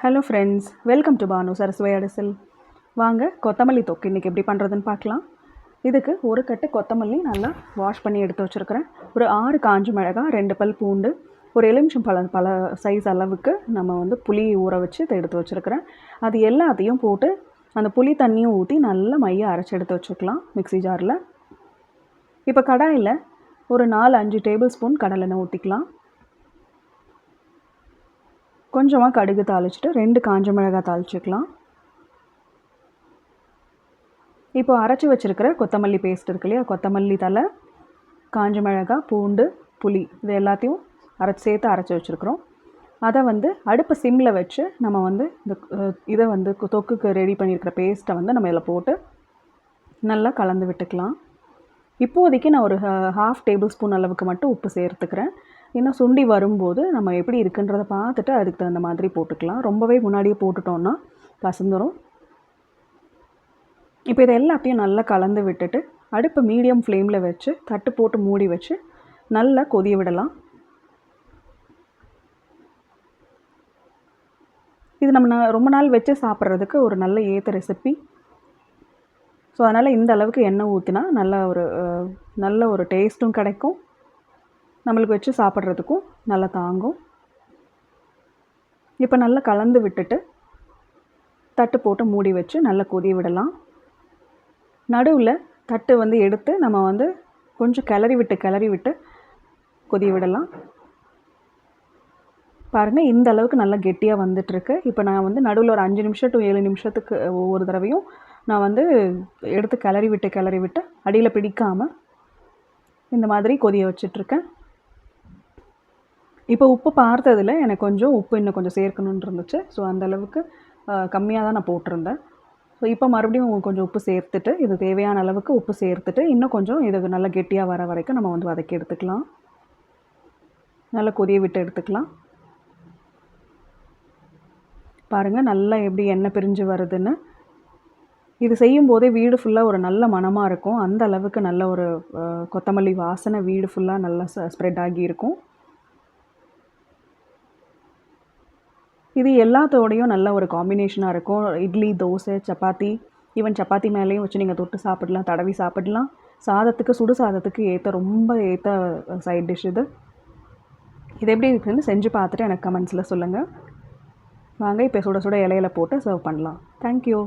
Hello friends, welcome to Bhanu சரஸ்வை அடிசல். வாங்க கொத்தமல்லி தொக்கு இன்றைக்கி எப்படி பண்ணுறதுன்னு பார்க்கலாம். இதுக்கு ஒரு கட்டு கொத்தமல்லி நல்லா வாஷ் பண்ணி எடுத்து வச்சுருக்கிறேன். ஒரு 6 காஞ்ச மிளகாய், 2 பல் பூண்டு, ஒரு எலுமிச்சம் பல சைஸ் அளவுக்கு நம்ம புளி ஊற வச்சு இதை எடுத்து வச்சுருக்கிறேன். அது எல்லாத்தையும் போட்டு அந்த புளி தண்ணியும் ஊற்றி நல்லா மைய அரைச்சி எடுத்து வச்சுக்கலாம் மிக்ஸி ஜாரில். இப்போ கடாயில் ஒரு 4-5 டேபிள் ஸ்பூன் கடலெண்ணெய் ஊற்றிக்கலாம். கொஞ்சமாக கடுகு தாளிச்சிட்டு 2 காஞ்ச மிளகாய் தாளிச்சிக்கலாம். இப்போ அரைச்சி வச்சுருக்கிற கொத்தமல்லி பேஸ்ட் இருக்கு இல்லையா, கொத்தமல்லி தலை, காஞ்ச மிளகாய், பூண்டு, புளி இது எல்லாத்தையும் சேர்த்து அரைச்சி வச்சுருக்குறோம். அதை அடுப்பை சிம்மில் வச்சு நம்ம இதை தொக்குக்கு ரெடி பண்ணியிருக்கிற பேஸ்ட்டை நம்ம இதில் போட்டு நல்லா கலந்து விட்டுக்கலாம். இப்போதைக்கு நான் ஒரு 1/2 டேபிள் ஸ்பூன் அளவுக்கு மட்டும் உப்பு சேர்த்துக்கிறேன். இன்னும் சுண்டி வரும்போது நம்ம எப்படி இருக்குன்றதை பார்த்துட்டு அதுக்கு தகுந்த மாதிரி போட்டுக்கலாம். ரொம்பவே முன்னாடியே போட்டுட்டோன்னா கசந்துடும். இப்போ இதை எல்லாத்தையும் நல்லா கலந்து விட்டுட்டு அடுப்பை மீடியம் ஃப்ளேமில் வச்சு தட்டு போட்டு மூடி வச்சு நல்லா கொதிய விடலாம். இது நம்ம ரொம்ப நாள் வச்சு சாப்பிட்றதுக்கு ஒரு நல்ல ஏற்ற ரெசிபி. ஸோ அதனால் இந்த அளவுக்கு எண்ணெய் ஊற்றினா நல்ல ஒரு டேஸ்ட்டும் கிடைக்கும், நம்மளுக்கு வச்சு சாப்பிட்றதுக்கும் நல்லா தாங்கும். இப்போ நல்லா கலந்து விட்டுட்டு தட்டு போட்டு மூடி வச்சு நல்லா கொதிய விடலாம். நடுவில் தட்டு எடுத்து நம்ம கொஞ்சம் கிளறி விட்டு கொதிய விடலாம். பாருங்கள், இந்த அளவுக்கு நல்லா கெட்டியாக வந்துட்டுருக்கு. இப்போ நான் நடுவில் ஒரு 5 நிமிஷம் to 7 நிமிஷத்துக்கு ஒவ்வொரு தடவையும் நான் எடுத்து கிளறி விட்டு அடியில் பிடிக்காமல் இந்த மாதிரி கொதிய வச்சிட்ருக்கேன். இப்போ உப்பு பார்த்ததில் எனக்கு உப்பு இன்னும் கொஞ்சம் சேர்க்கணுன்னு இருந்துச்சு. ஸோ அந்தளவுக்கு கம்மியாக தான் நான் போட்டிருந்தேன். ஸோ இப்போ மறுபடியும் கொஞ்சம் உப்பு சேர்த்துட்டு, இது தேவையான அளவுக்கு உப்பு சேர்த்துட்டு இன்னும் கொஞ்சம் இது நல்லா கெட்டியாக வர வரைக்கும் நம்ம வதக்கி எடுத்துக்கலாம். நல்லா கொதிய விட்டு எடுத்துக்கலாம். பாருங்கள் நல்லா எப்படி எண்ணெய் பிரிஞ்சு வருதுன்னு. இது செய்யும்போதே வீடு ஃபுல்லாக ஒரு நல்ல மணமாக இருக்கும். அந்த அளவுக்கு நல்ல ஒரு கொத்தமல்லி வாசனை வீடு ஃபுல்லாக நல்லா ஸ்ப்ரெட் ஆகி இருக்கும். இது எல்லாத்தோடையும் நல்ல ஒரு காம்பினேஷனாக இருக்கும். இட்லி, தோசை, சப்பாத்தி, ஈவன் சப்பாத்தி மேலேயும் வச்சு நீங்கள் தொட்டு சாப்பிடலாம், தடவி சாப்பிடலாம். சாதத்துக்கு, சுடு சாதத்துக்கு ரொம்ப ஏற்ற சைட் டிஷ் இது. இது எப்படி இருக்குதுன்னு செஞ்சு பார்த்துட்டு எனக்கு கமெண்ட்ஸில் சொல்லுங்கள். வாங்க இப்போ சுட சுட இலையில போட்டு சர்வ் பண்ணலாம். தேங்க்யூ.